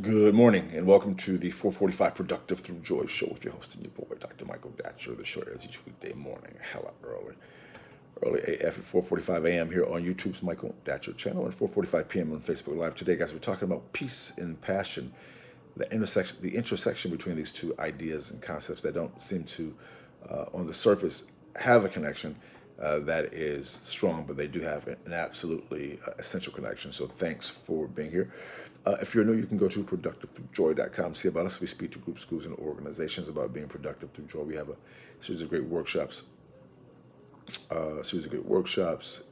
Good morning, and welcome to the 445 Productive Through Joy show with your host and your boy, Dr. Michael Datcher. The show airs each weekday morning, hella early AF at 4:45 a.m. here on YouTube's Michael Datcher channel and 4:45 p.m. on Facebook Live. Today, guys, we're talking about peace and passion, the intersection between these two ideas and concepts that don't seem to, on the surface, have a connection that is strong, but they do have an absolutely essential connection. So, thanks for being here. If you're new, you can go to productivethroughjoy.com. See about us. We speak to groups, schools, and organizations about being productive through joy. We have a series of great workshops,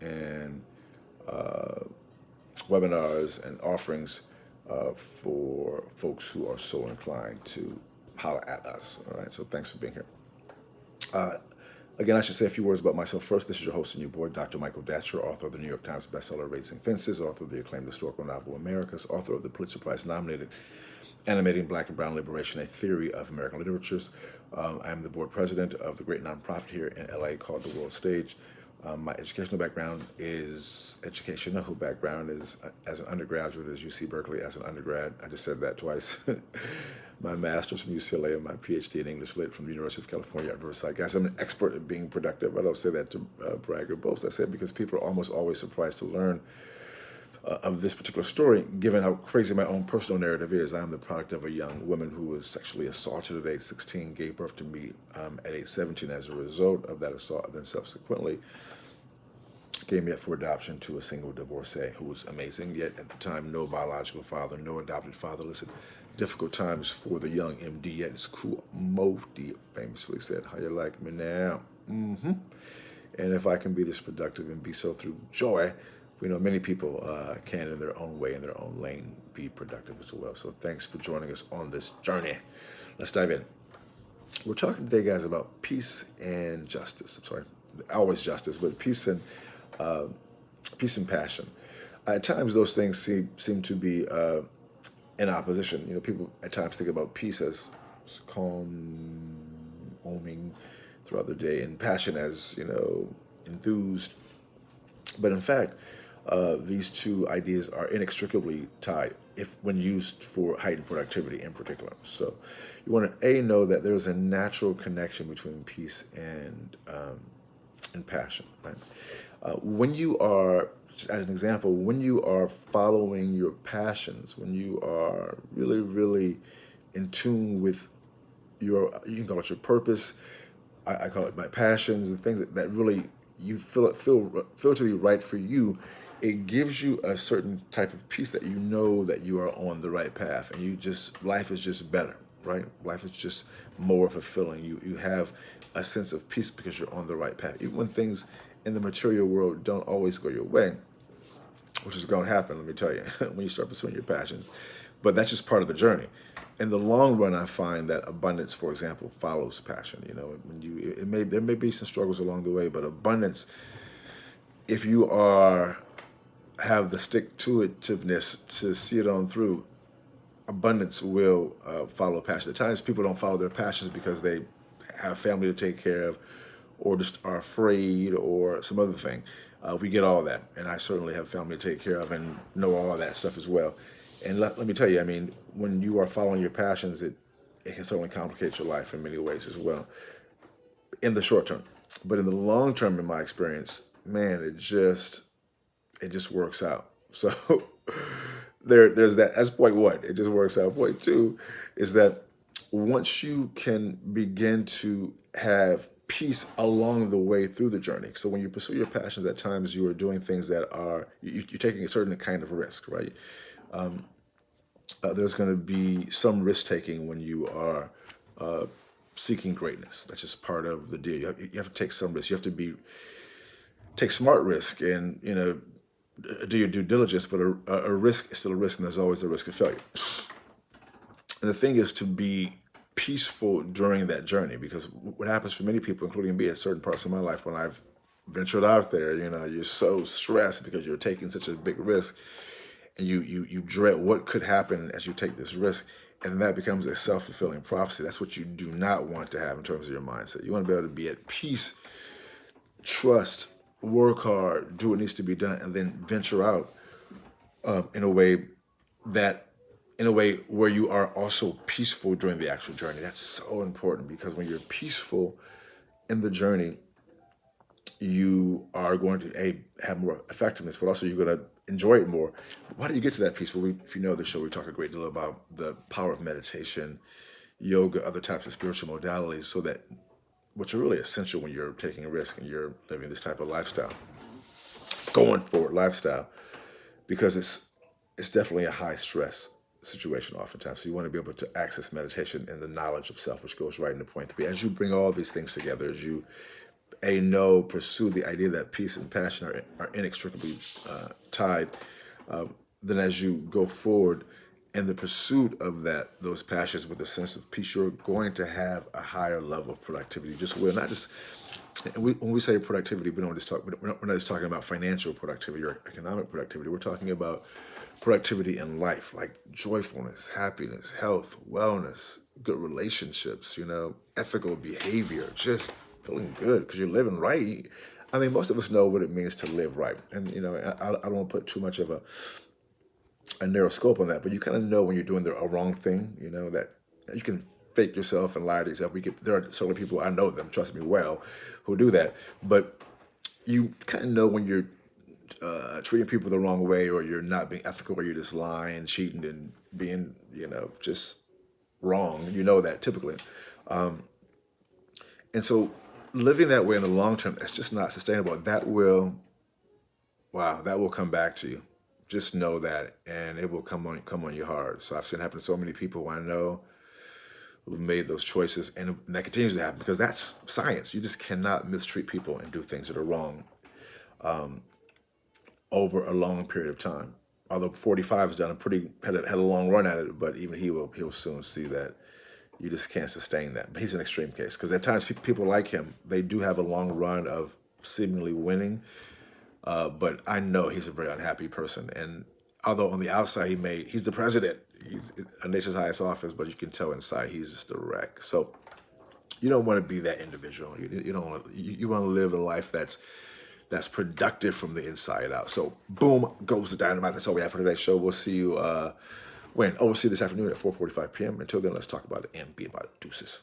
and uh, webinars and offerings for folks who are so inclined to holler at us. All right. So thanks for being here. Uh, Again, I should say a few words about myself first. This is your host and your boy, Dr. Michael Datcher, author of the New York Times bestseller Raising Fences, author of the acclaimed historical novel Americas, author of the Pulitzer Prize nominated Animating Black and Brown Liberation, A Theory of American Literatures. I am the board president of the great nonprofit here in LA called The World Stage. My educational background is as an undergraduate at UC Berkeley as an undergrad. I just said that twice. My master's from UCLA and my PhD in English Lit from the University of California at Riverside. Guys, I'm an expert at being productive. I don't say that to brag or boast. I say it because people are almost always surprised to learn of this particular story, given how crazy my own personal narrative is. I am the product of a young woman who was sexually assaulted at age 16, gave birth to me at age 17 as a result of that assault, then subsequently gave me up for adoption to a single divorcee who was amazing, yet at the time, no biological father, no adopted father. Listen, difficult times for the young MD, yet it's cool. Modi famously said, "How you like me now?" And if I can be this productive and be so through joy, we know many people can, in their own way, in their own lane, be productive as well. So thanks for joining us on this journey. Let's dive in. We're talking today, guys, about peace and justice. I'm sorry, always justice, but uh, peace and passion. At times, those things seem to be in opposition. You know, people at times think about peace as calming throughout the day, and passion as enthused. But in fact, these two ideas are inextricably tied if when used for heightened productivity in particular. So you want to know that there's a natural connection between peace and passion, right? When you are, just as an example, when you are following your passions, when you are really, really in tune with you can call it your purpose. I call it my passions, the things that really you feel to be right for you. It gives you a certain type of peace that you know that you are on the right path, and life is just better, right? Life is just more fulfilling. You have a sense of peace because you're on the right path, even when things in the material world don't always go your way, which is going to happen, let me tell you, when you start pursuing your passions. But that's just part of the journey. In the long run, I find that abundance, for example, follows passion. You know, there may be some struggles along the way, but abundance, if you are have the stick to itiveness to see it on through, abundance will follow passion. At times, people don't follow their passions because they have family to take care of, or just are afraid, or some other thing. We get all that, and I certainly have family to take care of and know all of that stuff as well. And let me tell you, I mean, when you are following your passions, it can certainly complicate your life in many ways as well in the short term. But in the long term, in my experience, man, it just works out. So there's that. That's point one. It just works out. Point two is that once you can begin to have peace along the way through the journey. So when you pursue your passions, at times you are doing things that are you're taking a certain kind of risk, right? There's going to be some risk taking when you are seeking greatness. That's just part of the deal. You have to take some risk. You have to take smart risk, and do your due diligence. But a risk is still a risk, and there's always a risk of failure. And the thing is to be peaceful during that journey, because what happens for many people, including me, at certain parts of my life when I've ventured out there, you're so stressed because you're taking such a big risk, and you dread what could happen as you take this risk, and that becomes a self-fulfilling prophecy. That's what you do not want to have in terms of your mindset. You want to be able to be at peace, trust, work hard, do what needs to be done, and then venture out in a way that in a way where you are also peaceful during the actual journey. That's so important because when you're peaceful in the journey, you are going to have more effectiveness, but also you're going to enjoy it more. Why do you get to that peace? Well, if you know the show, we talk a great deal about the power of meditation, yoga, other types of spiritual modalities, so that which are really essential when you're taking a risk and you're living this type of lifestyle, going forward lifestyle, because it's definitely a high stress situation oftentimes. So you want to be able to access meditation and the knowledge of self, which goes right into point three. As you bring all these things together, as you pursue the idea that peace and passion are inextricably tied, then as you go forward in the pursuit of those passions with a sense of peace, you're going to have a higher level of productivity. Just will not just when we say productivity, we don't just talk. We're not just talking about financial productivity or economic productivity. We're talking about productivity in life, like joyfulness, happiness, health, wellness, good relationships. Ethical behavior, just feeling good because you're living right. I mean, most of us know what it means to live right, and I don't want to put too much of a narrow scope on that, but you kind of know when you're doing a wrong thing. That you can fake yourself and lie to yourself. There are certainly people, I know them, trust me well, who do that, but you kind of know when you're treating people the wrong way, or you're not being ethical, or you're just lying, cheating, and being, just wrong. You know that typically. And so living that way in the long term, that's just not sustainable. That will come back to you. Just know that, and it will come on you hard. So I've seen it happen to so many people who I know who've made those choices, and that continues to happen because that's science. You just cannot mistreat people and do things that are wrong over a long period of time. Although 45 has done had a long run at it, but even he'll soon see that you just can't sustain that. But he's an extreme case because at times people like him, they do have a long run of seemingly winning, but I know he's a very unhappy person. And although on the outside he's the president, he's a nation's highest office, but you can tell inside he's just a wreck. So you don't want to be that individual. You don't want to. You want to live a life that's productive from the inside out. So boom goes the dynamite. That's all we have for today's show. We'll see you when? Oh, we'll see you this afternoon at 4:45 p.m. Until then, let's talk about it and be about it. Deuces.